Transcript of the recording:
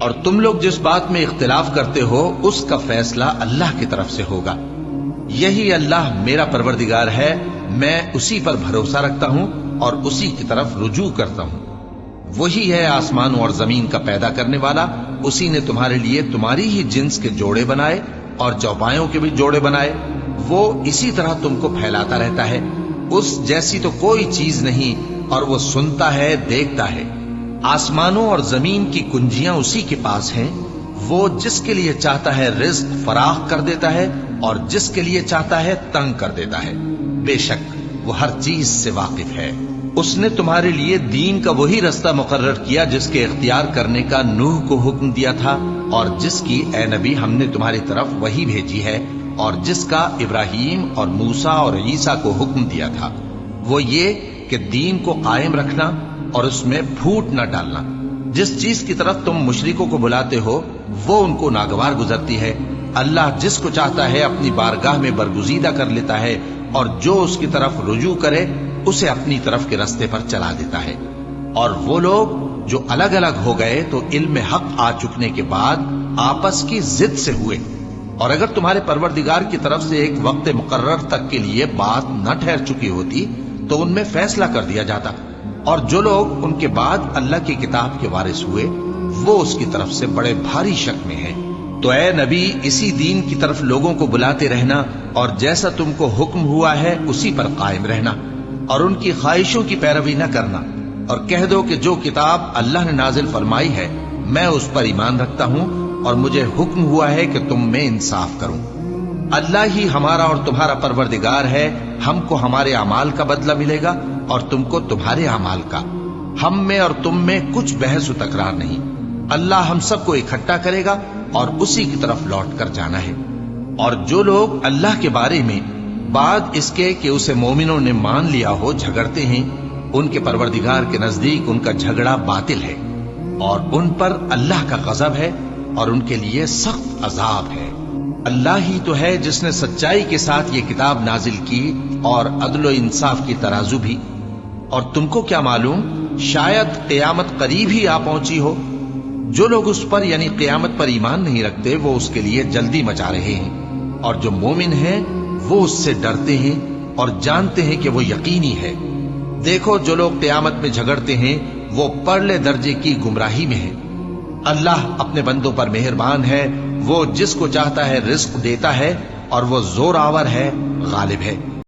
اور تم لوگ جس بات میں اختلاف کرتے ہو اس کا فیصلہ اللہ کی طرف سے ہوگا۔ یہی اللہ میرا پروردگار ہے، میں اسی پر بھروسہ رکھتا ہوں اور اسی کی طرف رجوع کرتا ہوں۔ وہی ہے آسمانوں اور زمین کا پیدا کرنے والا، اسی نے تمہارے لیے تمہاری ہی جنس کے جوڑے بنائے اور چوپایوں کے بھی جوڑے بنائے۔ وہ اسی طرح تم کو پھیلاتا رہتا ہے، اس جیسی تو کوئی چیز نہیں، اور وہ سنتا ہے، دیکھتا ہے۔ آسمانوں اور زمین کی کنجیاں اسی کے پاس ہیں، وہ جس کے لیے چاہتا ہے رزق فراخ کر دیتا ہے اور جس کے لیے چاہتا ہے تنگ کر دیتا ہے۔ بے شک وہ ہر چیز سے واقف ہے۔ اس نے تمہارے لیے دین کا وہی رستہ مقرر کیا جس کے اختیار کرنے کا نوح کو حکم دیا تھا، اور جس کی اے نبی ہم نے تمہاری طرف وہی بھیجی ہے، اور جس کا ابراہیم اور موسیٰ اور عیسیٰ کو حکم دیا تھا، وہ یہ کہ دین کو قائم رکھنا اور اس میں پھوٹ نہ ڈالنا۔ جس چیز کی طرف تم مشرکوں کو بلاتے ہو وہ ان کو ناگوار گزرتی ہے۔ اللہ جس کو چاہتا ہے اپنی بارگاہ میں برگزیدہ کر لیتا ہے، اور جو اس کی طرف رجوع کرے اسے اپنی طرف کے رستے پر چلا دیتا ہے۔ اور وہ لوگ جو الگ الگ ہو گئے تو علم حق آ چکنے کے بعد آپس کی ضد سے ہوئے، اور اگر تمہارے پروردگار کی طرف سے ایک وقت مقرر تک کے لیے بات نہ ٹھہر چکی ہوتی تو ان میں فیصلہ کر دیا جاتا، اور جو لوگ ان کے بعد اللہ کی کتاب کے وارث ہوئے وہ اس کی طرف سے بڑے بھاری شک میں ہیں۔ تو اے نبی اسی دین کی طرف لوگوں کو بلاتے رہنا، اور جیسا تم کو حکم ہوا ہے اسی پر قائم رہنا، اور ان کی خواہشوں کی پیروی نہ کرنا، اور کہہ دو کہ جو کتاب اللہ نے نازل فرمائی ہے میں اس پر ایمان رکھتا ہوں، اور مجھے حکم ہوا ہے کہ تم میں انصاف کروں۔ اللہ ہی ہمارا اور تمہارا پروردگار ہے، ہم کو ہمارے اعمال کا بدلہ ملے گا اور تم کو تمہارے اعمال کا۔ ہم میں اور تم میں کچھ بحث و تکرار نہیں، اللہ ہم سب کو اکٹھا کرے گا اور اسی کی طرف لوٹ کر جانا ہے۔ اور جو لوگ اللہ کے بارے میں بعد اس کے کہ اسے مومنوں نے مان لیا ہو جھگڑتے ہیں، ان کے پروردگار کے نزدیک ان کا جھگڑا باطل ہے، اور ان پر اللہ کا غضب ہے اور ان کے لیے سخت عذاب ہے۔ اللہ ہی تو ہے جس نے سچائی کے ساتھ یہ کتاب نازل کی اور عدل و انصاف کی ترازو بھی۔ اور تم کو کیا معلوم، شاید قیامت قریب ہی آ پہنچی ہو۔ جو لوگ اس پر یعنی قیامت پر ایمان نہیں رکھتے وہ اس کے لیے جلدی مچا رہے ہیں، اور جو مومن ہیں وہ اس سے ڈرتے ہیں اور جانتے ہیں کہ وہ یقینی ہے۔ دیکھو جو لوگ قیامت میں جھگڑتے ہیں وہ پرلے درجے کی گمراہی میں ہیں۔ اللہ اپنے بندوں پر مہربان ہے، وہ جس کو چاہتا ہے رزق دیتا ہے، اور وہ زور آور ہے، غالب ہے۔